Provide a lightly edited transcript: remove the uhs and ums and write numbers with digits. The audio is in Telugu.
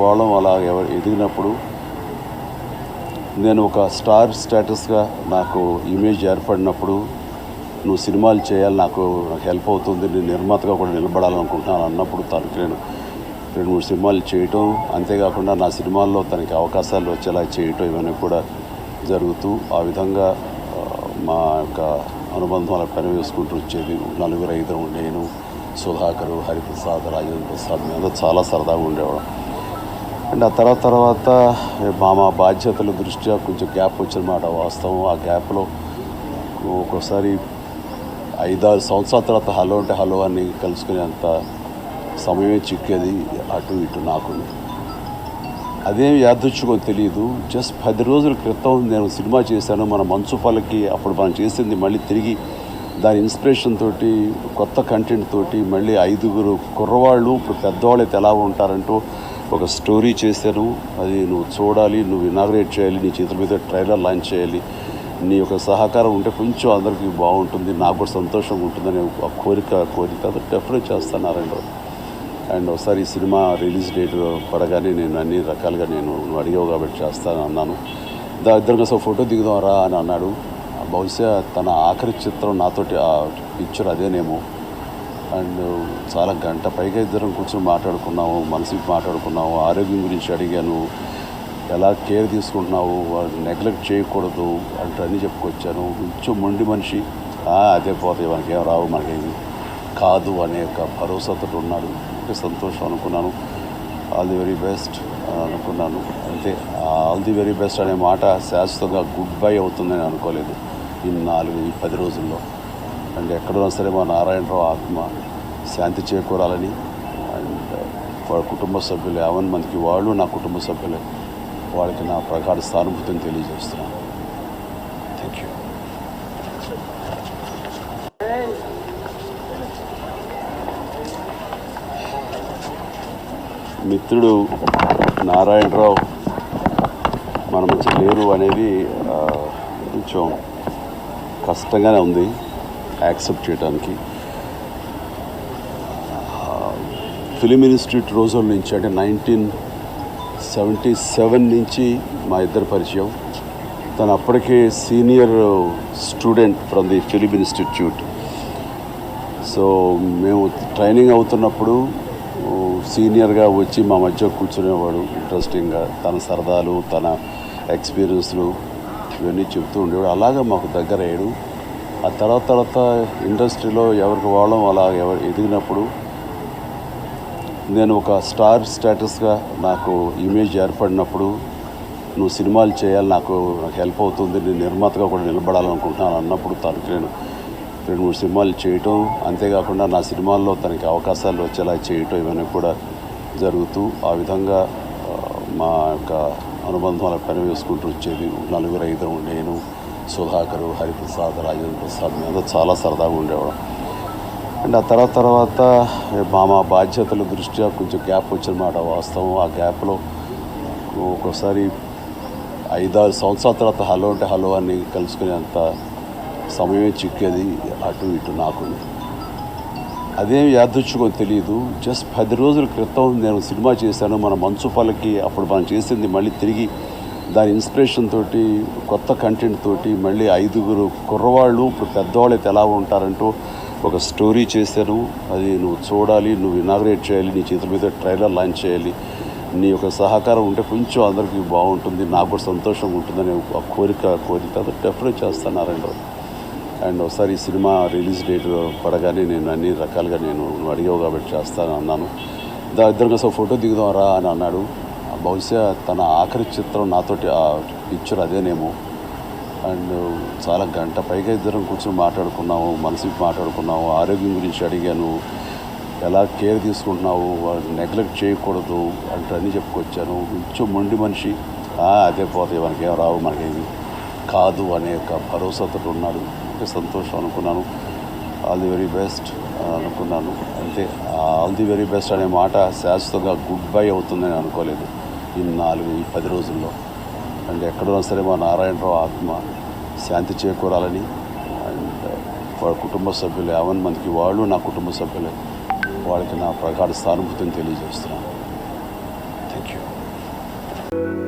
వాళ్ళం అలా ఎదిగినప్పుడు నేను ఒక స్టార్ స్టేటస్గా నాకు ఇమేజ్ ఏర్పడినప్పుడు నువ్వు సినిమాలు చేయాలి, నాకు హెల్ప్ అవుతుంది, నేను నిర్మాతగా కూడా నిలబడాలనుకుంటున్నాను అన్నప్పుడు తనకి నేను 2-3 సినిమాలు చేయటం, అంతేకాకుండా నా సినిమాల్లో తనకి అవకాశాలు వచ్చేలా చేయటం ఇవన్నీ కూడా జరుగుతూ ఆ విధంగా మా యొక్క అనుబంధం అలా పెనవేసుకుంటూ వచ్చేది. 4-5 నేను, సుధాకరు, హరిప్రసాద్, రాజేంద్ర ప్రసాద్ మీద చాలా సరదాగా ఉండేవాడు. అండ్ ఆ తర్వాత మా బాధ్యతల దృష్ట్యా కొంచెం గ్యాప్ వచ్చినమాట వాస్తవం. ఆ గ్యాప్లో ఒక్కోసారి 5-6 సంవత్సరాల తర్వాత హలో అంటే హలో అని కలుసుకునేంత సమయమే చిక్కేది అటు ఇటు నాకు. అదేం యాదృచ్ఛికం తెలియదు. జస్ట్ 10 రోజుల క్రితం నేను సినిమా చేశాను మన మంచుపల్లకి. అప్పుడు మనం చేసింది మళ్ళీ తిరిగి దాని ఇన్స్పిరేషన్ తోటి కొత్త కంటెంట్ తోటి మళ్ళీ 5 కుర్రవాళ్ళు ఇప్పుడు పెద్దవాళ్ళు అయితే ఎలా ఉంటారంటూ ఒక స్టోరీ చేశాను. అది నువ్వు చూడాలి, నువ్వు ఇనాగ్రేట్ చేయాలి, నీ చేతుల మీద ట్రైలర్ లాంచ్ చేయాలి, నీ యొక్క సహకారం ఉంటే కొంచెం అందరికీ బాగుంటుంది, నాకు కూడా సంతోషంగా ఉంటుందని ఒక కోరిక డెఫినెట్ చేస్తున్నారండి. అండ్ ఒకసారి ఈ సినిమా రిలీజ్ డేట్ పడగానే నేను అన్ని రకాలుగా నువ్వు అడిగావు కాబట్టి చేస్తాను అన్నాను. ఇద్దరు కోసం ఫోటో దిగుదాం రా అని అన్నాడు. బహుశా తన ఆఖరి చిత్రం నాతోటి ఆ పిక్చర్ అదేనేమో. అండ్ చాలా గంట పైగా ఇద్దరం కూర్చొని మాట్లాడుకున్నాము, మనసుకి మాట్లాడుకున్నాము, ఆరోగ్యం గురించి అడిగాను, ఎలా కేర్ తీసుకుంటున్నావు, నెగ్లెక్ట్ చేయకూడదు అంటే అన్నీ చెప్పుకొచ్చాను. కొంచెం మొండి మనిషి, అదే పోతాయి మనకేం రావు, మనకేమి కాదు అనే ఒక భరోసాతో ఉన్నాడు. అంటే సంతోషం అనుకున్నాను. ఆల్ ది వెరీ బెస్ట్ అనుకున్నాను. అంతే. ఆల్ ది వెరీ బెస్ట్ అనే మాట శాశ్వతంగా గుడ్ బై అవుతుందని అనుకోలేదు ఈ 10 రోజుల్లో. అండ్ ఎక్కడున్నా సరే మా నారాయణరావు ఆత్మ శాంతి చేకూరాలని, అండ్ వాళ్ళ కుటుంబ సభ్యులు 50 మందికి వాళ్ళు నా కుటుంబ సభ్యులే, వాళ్ళకి నా ప్రగాఢ సానుభూతిని తెలియజేస్తున్నాను. Thank you. మిత్రుడు నారాయణరావు మన మధ్య లేరు అనేది కొంచెం కష్టంగానే ఉంది యాక్సెప్ట్ చేయడానికి. ఫిలిం ఇన్స్టిట్యూట్ రోజుల నుంచి అంటే 1977 నుంచి మా ఇద్దరు పరిచయం. తను అప్పటికే senior student from the film institute. So మేము ట్రైనింగ్ అవుతున్నప్పుడు సీనియర్గా వచ్చి మా మధ్య కూర్చునేవాడు. ఇంట్రెస్టింగ్గా తన సరదాలు, తన ఎక్స్పీరియన్స్లు ఇవన్నీ చెప్తూ ఉండేవాడు. అలాగా మాకు దగ్గర అయ్యాడు. ఆ తర్వాత ఇండస్ట్రీలో ఎవరికి వాళ్ళం అలా ఎదిగినప్పుడు నేను ఒక స్టార్ స్టేటస్గా నాకు ఇమేజ్ ఏర్పడినప్పుడు నువ్వు సినిమాలు చేయాలి, నాకు హెల్ప్ అవుతుంది, నేను నిర్మాతగా కూడా నిలబడాలనుకుంటున్నాను అన్నప్పుడు తనకి నేను 2-3 సినిమాలు చేయటం, అంతేకాకుండా నా సినిమాల్లో తనకి అవకాశాలు వచ్చేలా చేయటం ఇవన్నీ కూడా జరుగుతూ ఆ విధంగా మా యొక్క అనుబంధం అలా పెనవేసుకుంటూ వచ్చేది. 4-5 నేను, సుధాకరు, హరిప్రసాద్, రాజేంద్ర ప్రసాద్ మీద చాలా సరదాగా ఉండేవాడు. అండ్ ఆ తర్వాత మా బాధ్యతల దృష్ట్యా కొంచెం గ్యాప్ వచ్చినమాట వాస్తవం. ఆ గ్యాప్లో ఒక్కోసారి 5-6 సంవత్సరాల తర్వాత హలో అంటే హలో అని కలుసుకునేంత సమయమే చిక్కేది అటు ఇటు నాకు. అదేం యాదృచ్ఛికం తెలియదు. జస్ట్ 10 రోజుల క్రితం నేను సినిమా చేశాను మన మంచుపల్లకి. అప్పుడు మనం చేసింది మళ్ళీ తిరిగి దాని ఇన్స్పిరేషన్ తోటి కొత్త కంటెంట్ తోటి మళ్ళీ 5 కుర్రవాళ్ళు ఇప్పుడు పెద్దవాళ్ళు అయితే ఎలా ఉంటారంటూ ఒక స్టోరీ చేశాను. అది నువ్వు చూడాలి, నువ్వు ఇనాగ్రేట్ చేయాలి, నీ చేతుల మీద ట్రైలర్ లాంచ్ చేయాలి, నీ యొక్క సహకారం ఉంటే కొంచెం అందరికీ బాగుంటుంది, నాకు కూడా సంతోషంగా ఉంటుందని ఒక కోరిక డెఫినెట్ చేస్తున్నారండి. అండ్ ఒకసారి ఈ సినిమా రిలీజ్ డేట్ పడగానే నేను అన్ని రకాలుగా నువ్వు అడిగావు కాబట్టి చేస్తాను అన్నాను. ఇద్దరు కోసం ఫోటో దిగుదాం రా అని అన్నాడు. బహుశా తన ఆఖరి చిత్రం నాతోటి ఆ పిక్చర్ అదేనేమో. అండ్ చాలా గంట పైగా ఇద్దరం కూర్చొని మాట్లాడుకున్నాము, మనసుకి మాట్లాడుకున్నాము, ఆరోగ్యం గురించి అడిగాను, ఎలా కేర్ తీసుకుంటున్నావు, నెగ్లెక్ట్ చేయకూడదు అంటే అన్నీ చెప్పుకొచ్చాను. కొంచెం మొండి మనిషి, అదే పోతాయి మనకేం రావు, మనకేమి కాదు అనే ఒక భరోసాతో ఉన్నాడు. అంటే సంతోషం అనుకున్నాను. ఆల్ ది వెరీ బెస్ట్ అనుకున్నాను. అంతే. ఆల్ ది వెరీ బెస్ట్ అనే మాట శాశ్వతంగా గుడ్ బై అవుతుందని అనుకోలేదు ఈ 10 రోజుల్లో. అండ్ ఎక్కడున్నా సరే మా నారాయణరావు ఆత్మ శాంతి చేకూరాలని, అండ్ వాళ్ళ కుటుంబ సభ్యులు 50 మందికి వాళ్ళు నా కుటుంబ సభ్యులే, వాళ్ళకి నా ప్రగాఢ సానుభూతిని తెలియజేస్తున్నాను. Thank you. Thank you.